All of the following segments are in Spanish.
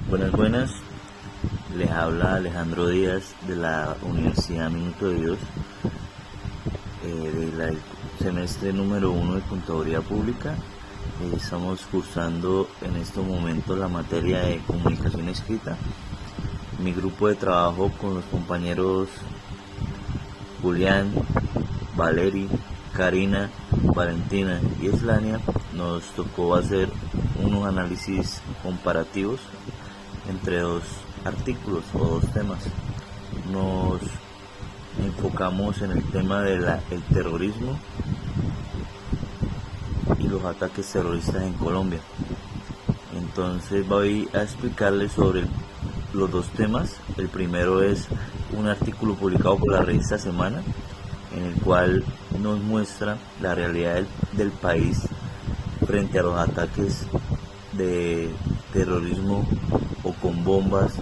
Buenas, buenas. Les habla Alejandro Díaz de la Universidad Minuto de Dios, del semestre número 1 de Contaduría Pública. Estamos cursando en estos momentos la materia de comunicación escrita. Mi grupo de trabajo con los compañeros Julián, Valery, Karina, Valentina y Eslania nos tocó hacer unos análisis comparativos entre dos artículos o dos temas. Nos enfocamos en el tema del terrorismo y los ataques terroristas en Colombia. Entonces voy a explicarles sobre los dos temas. El primero es un artículo publicado por la revista Semana, en el cual nos muestra la realidad del país frente a los ataques de terrorismo o con bombas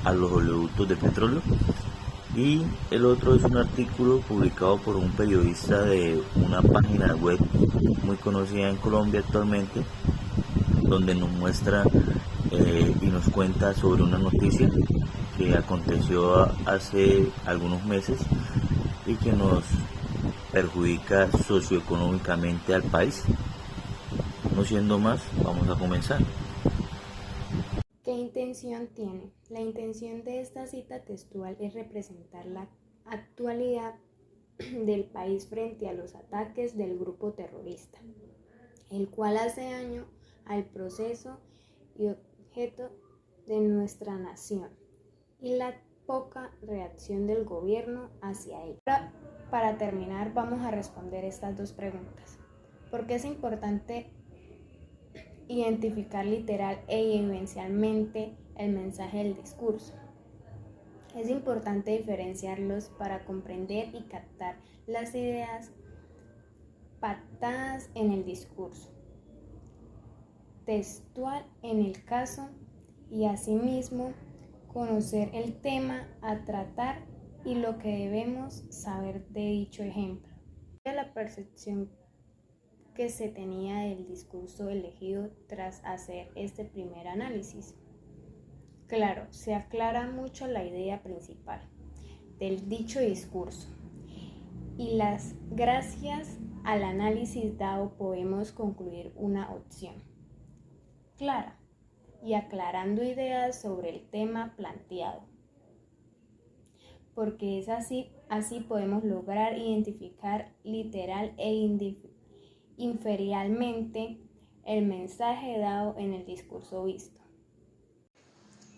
a los oleoductos de petróleo. Y el otro es un artículo publicado por un periodista de una página web muy conocida en Colombia actualmente, donde nos muestra y nos cuenta sobre una noticia que aconteció hace algunos meses y que nos perjudica socioeconómicamente al país. No siendo más, vamos a comenzar. ¿Qué intención tiene? La intención de esta cita textual es representar la actualidad del país frente a los ataques del grupo terrorista, el cual hace daño al proceso y objeto de nuestra nación y la poca reacción del gobierno hacia ello. Ahora, para terminar, vamos a responder estas dos preguntas. ¿Por qué es importante identificar literal e vivencialmente el mensaje del discurso? Es importante diferenciarlos para comprender y captar las ideas pactadas en el discurso textual en el caso, y asimismo conocer el tema a tratar y lo que debemos saber de dicho ejemplo. La percepción que se tenía del discurso elegido tras hacer este primer análisis. Claro, se aclara mucho la idea principal del dicho discurso y gracias al análisis dado podemos concluir una opción clara y aclarando ideas sobre el tema planteado, porque es así podemos lograr identificar literal e inferencialmente el mensaje dado en el discurso visto.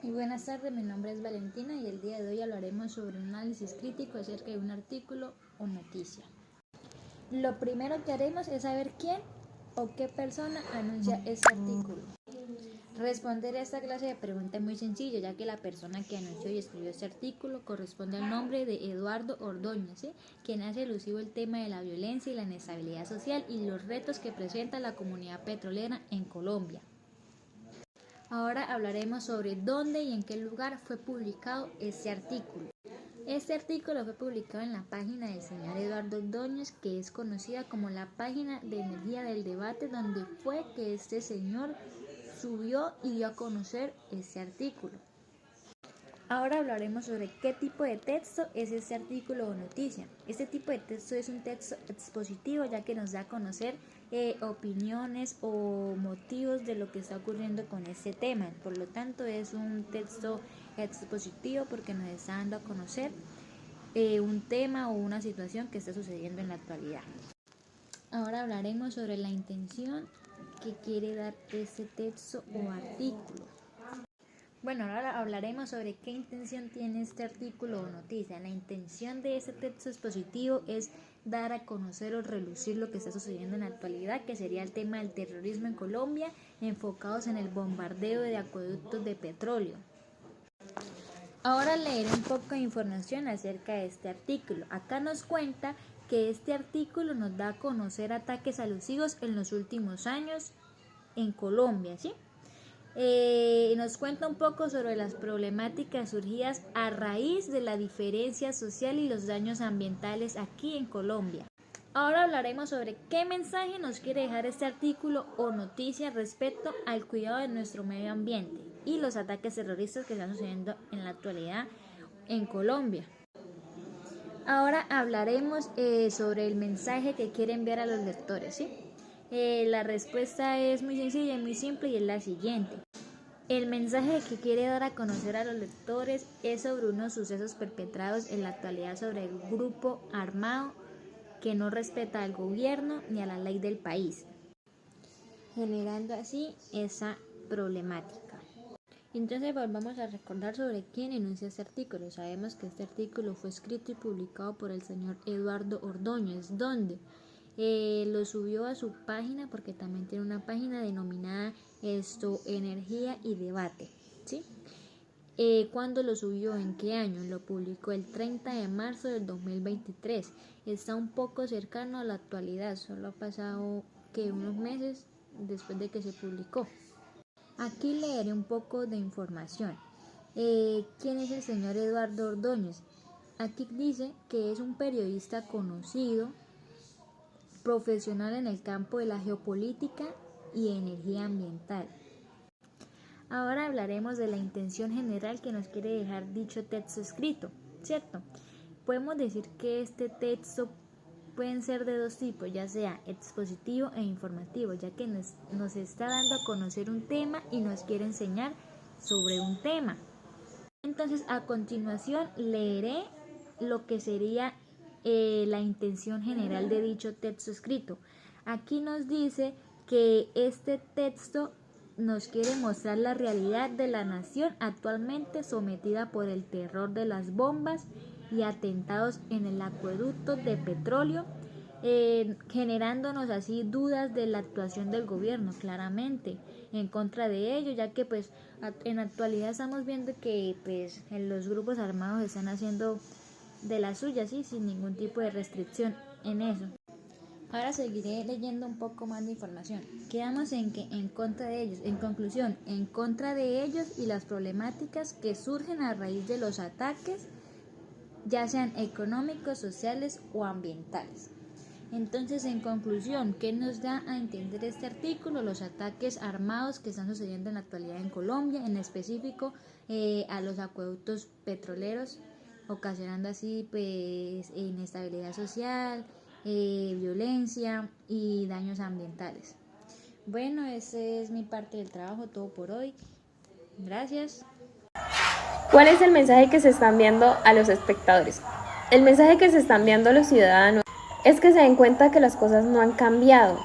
Muy buenas tardes, mi nombre es Valentina y el día de hoy hablaremos sobre un análisis crítico acerca de un artículo o noticia. Lo primero que haremos es saber quién o qué persona anuncia este artículo. Responder a esta clase de pregunta es muy sencillo, ya que la persona que anunció y escribió este artículo corresponde al nombre de Eduardo Ordóñez, ¿sí?, quien hace elusivo el tema de la violencia y la inestabilidad social y los retos que presenta la comunidad petrolera en Colombia. Ahora hablaremos sobre dónde y en qué lugar fue publicado este artículo. Este artículo fue publicado en la página del señor Eduardo Ordóñez, que es conocida como la página de Energía del Debate, donde fue que este señor subió y dio a conocer este artículo. Ahora hablaremos sobre qué tipo de texto es este artículo o noticia. Este tipo de texto es un texto expositivo, ya que nos da a conocer opiniones o motivos de lo que está ocurriendo con este tema. Por lo tanto, es un texto expositivo porque nos está dando a conocer un tema o una situación que está sucediendo en la actualidad. Ahora hablaremos sobre la intención que quiere dar este texto o artículo. Bueno, ahora hablaremos sobre qué intención tiene este artículo o noticia. La intención de este texto expositivo es dar a conocer o relucir lo que está sucediendo en la actualidad, que sería el tema del terrorismo en Colombia, enfocados en el bombardeo de acueductos de petróleo. Ahora leeré un poco de información acerca de este artículo. Acá nos cuenta que este artículo nos da a conocer ataques alusivos en los últimos años en Colombia, ¿sí? Nos cuenta un poco sobre las problemáticas surgidas a raíz de la diferencia social y los daños ambientales aquí en Colombia. Ahora hablaremos sobre qué mensaje nos quiere dejar este artículo o noticia respecto al cuidado de nuestro medio ambiente y los ataques terroristas que están sucediendo en la actualidad en Colombia. Ahora hablaremos sobre el mensaje que quiere enviar a los lectores, ¿sí? La respuesta es muy sencilla y muy simple y es la siguiente. El mensaje que quiere dar a conocer a los lectores es sobre unos sucesos perpetrados en la actualidad sobre el grupo armado que no respeta al gobierno ni a la ley del país, generando así esa problemática. Entonces volvamos a recordar sobre quién enuncia este artículo. Sabemos que este artículo fue escrito y publicado por el señor Eduardo Ordóñez, donde lo subió a su página, porque también tiene una página denominada Energía y Debate, ¿sí? ¿Cuándo lo subió? ¿En qué año? Lo publicó el 30 de marzo del 2023. Está un poco cercano a la actualidad, solo ha pasado unos meses después de que se publicó. Aquí leeré un poco de información. ¿Quién es el señor Eduardo Ordóñez? Aquí dice que es un periodista conocido, profesional en el campo de la geopolítica y energía ambiental. Ahora hablaremos de la intención general que nos quiere dejar dicho texto escrito, ¿cierto? Podemos decir que este texto pueden ser de dos tipos, ya sea expositivo e informativo, ya que nos está dando a conocer un tema y nos quiere enseñar sobre un tema. Entonces, a continuación leeré lo que sería la intención general de dicho texto escrito. Aquí nos dice que este texto nos quiere mostrar la realidad de la nación actualmente sometida por el terror de las bombas y atentados en el acueducto de petróleo, generándonos así dudas de la actuación del gobierno, claramente, en contra de ello, ya que pues en la actualidad estamos viendo que pues los grupos armados están haciendo de las suyas, ¿sí? Sin ningún tipo de restricción en eso. Ahora seguiré leyendo un poco más de información. Quedamos en que en contra de ellos, en conclusión, en contra de ellos y las problemáticas que surgen a raíz de los ataques, ya sean económicos, sociales o ambientales. Entonces, en conclusión, ¿qué nos da a entender este artículo? Los ataques armados que están sucediendo en la actualidad en Colombia, en específico a los acueductos petroleros, ocasionando así pues inestabilidad social, violencia y daños ambientales. Bueno, esa es mi parte del trabajo, todo por hoy. Gracias. ¿Cuál es el mensaje que se está enviando a los espectadores? El mensaje que se está enviando a los ciudadanos es que se den cuenta que las cosas no han cambiado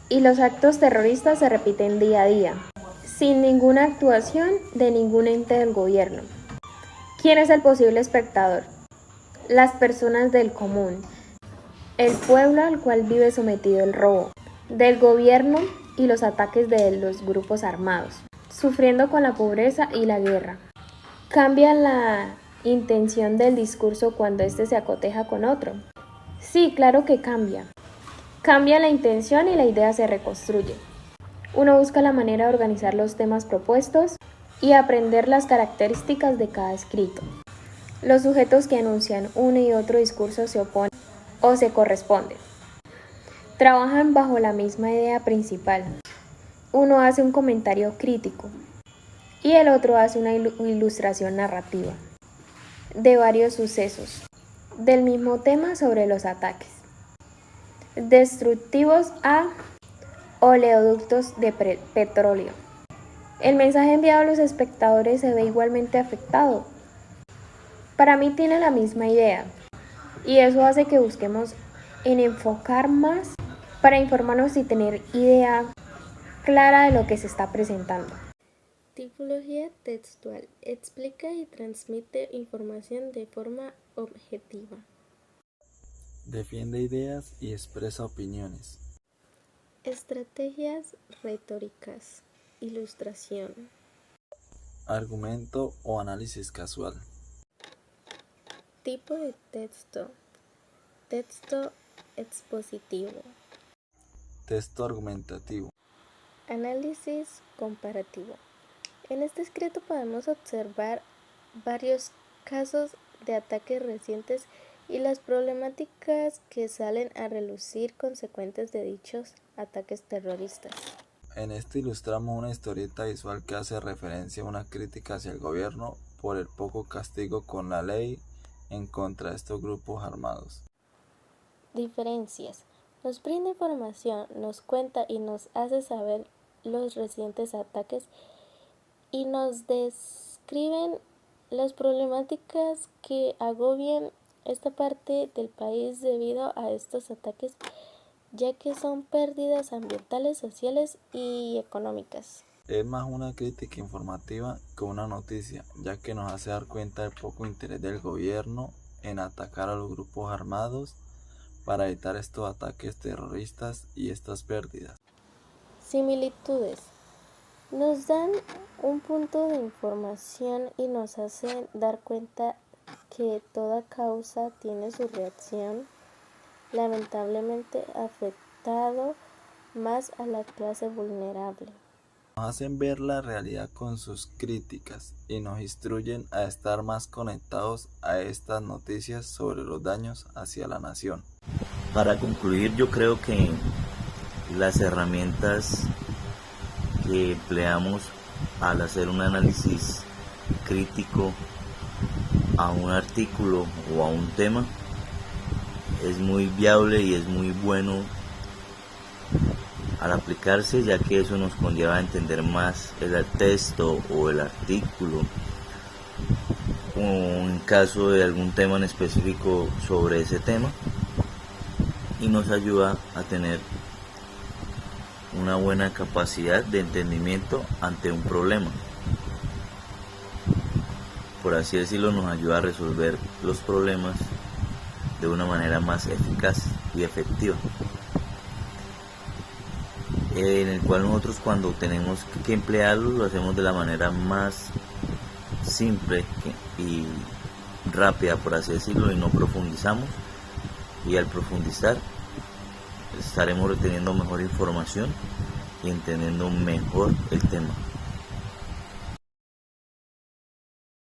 y los actos terroristas se repiten día a día, sin ninguna actuación de ningún ente del gobierno. ¿Quién es el posible espectador? Las personas del común, el pueblo al cual vive sometido el robo del gobierno y los ataques de los grupos armados, sufriendo con la pobreza y la guerra. ¿Cambia la intención del discurso cuando éste se acoteja con otro? Sí, claro que cambia. Cambia la intención y la idea se reconstruye. Uno busca la manera de organizar los temas propuestos y aprender las características de cada escrito. Los sujetos que enuncian uno y otro discurso se oponen o se corresponden. Trabajan bajo la misma idea principal. Uno hace un comentario crítico y el otro hace una ilustración narrativa de varios sucesos del mismo tema sobre los ataques destructivos a oleoductos de petróleo. El mensaje enviado a los espectadores se ve igualmente afectado. Para mí tiene la misma idea y eso hace que busquemos en enfocar más para informarnos y tener idea clara de lo que se está presentando. Tipología textual. Explica y transmite información de forma objetiva. Defiende ideas y expresa opiniones. Estrategias retóricas. Ilustración. Argumento o análisis casual. Tipo de texto. Texto expositivo. Texto argumentativo. Análisis comparativo. En este escrito podemos observar varios casos de ataques recientes y las problemáticas que salen a relucir consecuentes de dichos ataques terroristas. En este ilustramos una historieta visual que hace referencia a una crítica hacia el gobierno por el poco castigo con la ley en contra de estos grupos armados. Diferencias. Nos brinda información, nos cuenta y nos hace saber los recientes ataques y nos describen las problemáticas que agobian esta parte del país debido a estos ataques, ya que son pérdidas ambientales, sociales y económicas. Es más una crítica informativa que una noticia, ya que nos hace dar cuenta del poco interés del gobierno en atacar a los grupos armados para evitar estos ataques terroristas y estas pérdidas. Similitudes. Nos dan un punto de información y nos hacen dar cuenta que toda causa tiene su reacción, lamentablemente afectado más a la clase vulnerable. Nos hacen ver la realidad con sus críticas y nos instruyen a estar más conectados a estas noticias sobre los daños hacia la nación. Para concluir, yo creo que las herramientas que empleamos al hacer un análisis crítico a un artículo o a un tema es muy viable y es muy bueno al aplicarse, ya que eso nos conlleva a entender más el texto o el artículo, o en caso de algún tema en específico sobre ese tema, y nos ayuda a tener una buena capacidad de entendimiento ante un problema. Por así decirlo, nos ayuda a resolver los problemas de una manera más eficaz y efectiva, en el cual nosotros, cuando tenemos que emplearlo, lo hacemos de la manera más simple y rápida, por así decirlo, y no profundizamos, y al profundizar estaremos reteniendo mejor información y entendiendo mejor el tema.